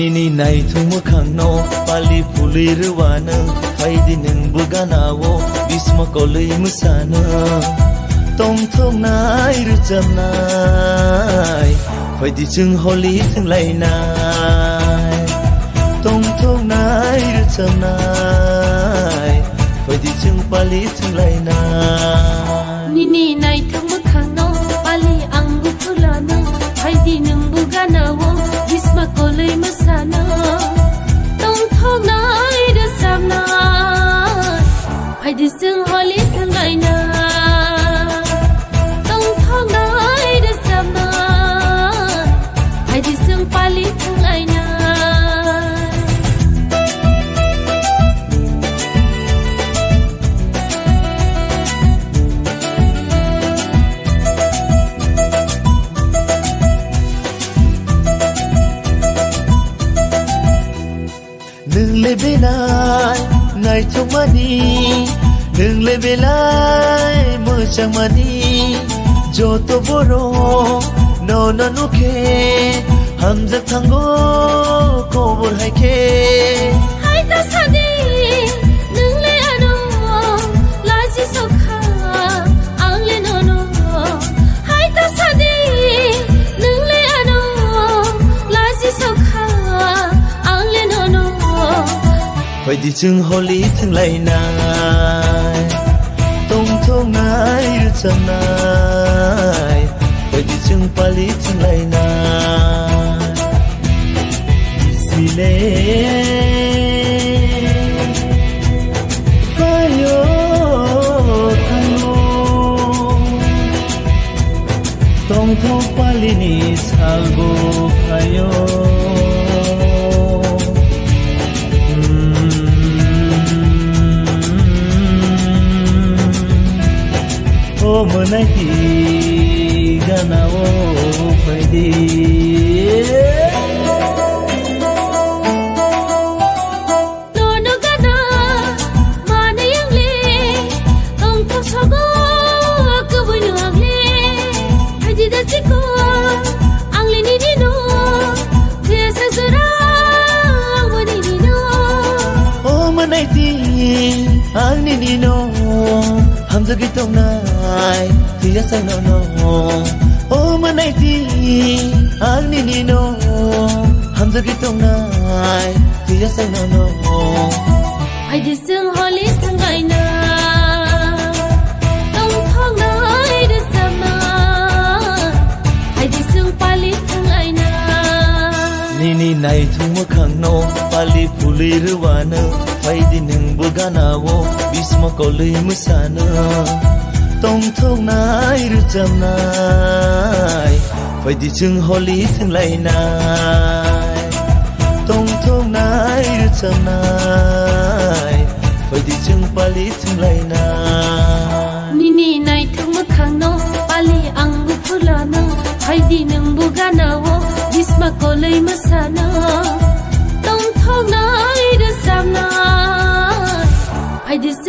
Nini nai thung mukhang no pali puli ruwana faidi nung buganawo bisma kolei musana tong thong nai rucham nai faidi chung holi thung lai nai tong thong nai rucham nai faidi chung pali thung lai nai Nini nai thung mukhang no pali anggu phulana faidi nung buganawo bisma kolei musana tong thong nai rucham nai faidi chung holi thung lai nai pali thung lai nai nung le belai nai thong mani nung le belai mo chang mani joto boro no no nuke Hamza tango kobor haike hai ta sadi nung le ano laji sokha ang le no no hai ta sadi nung le ano laji sokha ang le no no Phai di chung holi thung lai nai tong thong nai rucham nai Phai di chung pali thung lai nai Sile Fayo Tano Tong thong pali ni salgo Fayo Oh menai ki gana wo faidi Ang ninino Hamza gitong nai Tiya sa no no Oh manay ti Ang ninino Hamza gitong nai Tiya sa no no Ay diseng holi tangay na Tong thong nai disam na Ay diseng pali tangay na Nini nai thung mukhang no Pali puli ruwana Faidi nung buganawo bisma kolei musana tong thong nai rucham nai faidi chung holi thung lai nai tong thong nai rucham nai faidi chung pali thung lai nai Nini nai thung mukhang no pali anggu phulana faidi nung buganawo bisma kolei musana tong thong nai rucham nai I just